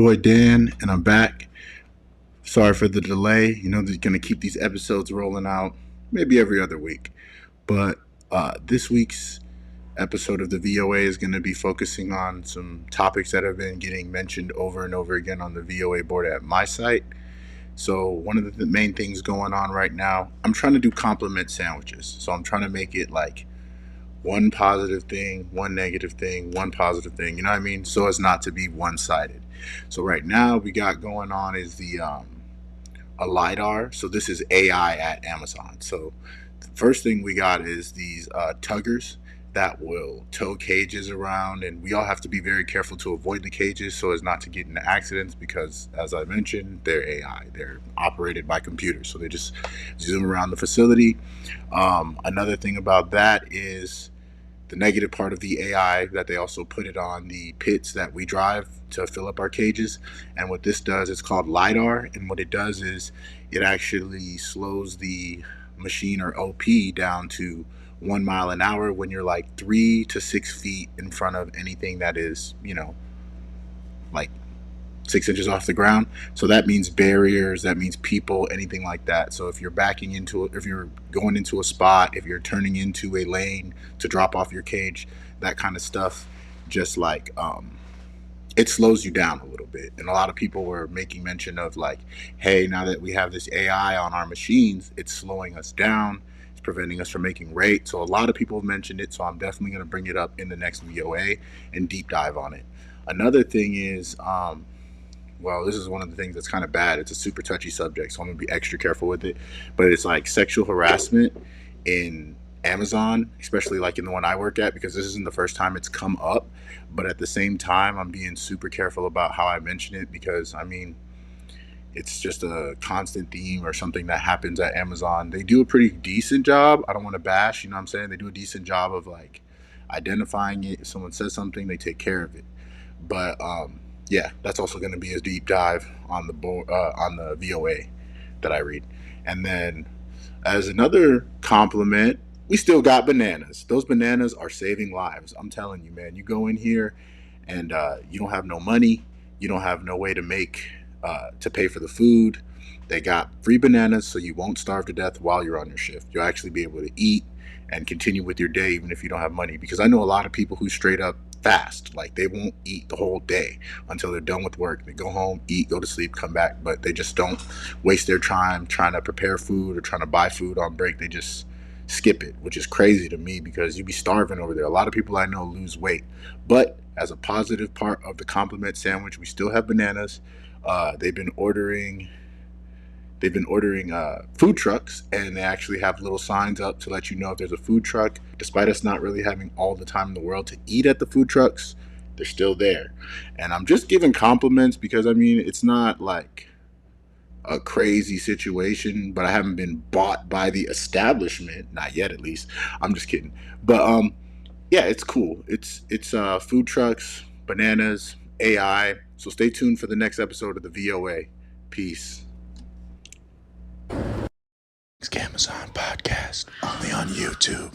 boy Dan, and I'm back. Sorry for the delay. They're going to keep these episodes rolling out maybe every other week. But this week's episode of the VOA is going to be focusing on some topics that have been getting mentioned over and over again on the VOA board at my site. So, one of the main things going on right now, I'm trying to do compliment sandwiches. So, I'm trying to make it like one positive thing, one negative thing, one positive thing, you know what I mean? So as not to be one sided. So right now we got going on is the a LiDAR. So this is AI at Amazon. So the first thing we got is these tuggers that will tow cages around, and we all have to be very careful to avoid the cages so as not to get into accidents because, as I mentioned, they're AI. They're operated by computers, so they just zoom around the facility. Another thing about that is the negative part of the AI that they also put it on the pits that we drive to fill up our cages. And what this does, it's called LiDAR. And what it does is it actually slows the machine or OP down to 1 mile an hour when you're like 3 to 6 feet in front of anything that is, like 6 inches off the ground. So that means barriers, that means people, anything like that. So if you're if you're going into a spot, if you're turning into a lane to drop off your cage, that kind of stuff, just like it slows you down a little bit. And a lot of people were making mention of like, hey, now that we have this AI on our machines, it's slowing us down. It's preventing us from making rate. So a lot of people have mentioned it. So I'm definitely going to bring it up in the next VOA and deep dive on it. Another thing is, well, this is one of the things that's kind of bad. It's a super touchy subject, so I'm gonna be extra careful with it. But it's like sexual harassment in Amazon, especially like in the one I work at, because this isn't the first time it's come up. But at the same time, I'm being super careful about how I mention it because I mean, it's just a constant theme or something that happens at Amazon. They do a pretty decent job. I don't want to bash, you know what I'm saying? They do a decent job of like identifying it. If someone says something, they take care of it. But yeah, that's also going to be a deep dive on the on the VOA that I read. And then as another compliment, we still got bananas. Those bananas are saving lives. I'm telling you, man. You go in here and you don't have no money. You don't have no way to make to pay for the food. They got free bananas, so you won't starve to death while you're on your shift. You'll actually be able to eat and continue with your day even if you don't have money. Because I know a lot of people who straight up fast, like they won't eat the whole day until they're done with work. They go home, eat, go to sleep, come back, but they just don't waste their time trying to prepare food or trying to buy food on break. They just skip it, which is crazy to me because you'd be starving over there. A lot of people I know lose weight, but as a positive part of the compliment sandwich, we still have bananas. They've been ordering food trucks, and they actually have little signs up to let you know if there's a food truck. Despite us not really having all the time in the world to eat at the food trucks, they're still there. And I'm just giving compliments because I mean it's not like a crazy situation, but I haven't been bought by the establishment, not yet at least. I'm just kidding. But yeah, it's cool. It's food trucks, bananas, AI. So stay tuned for the next episode of the VOA. Peace. Amazon podcast only on YouTube.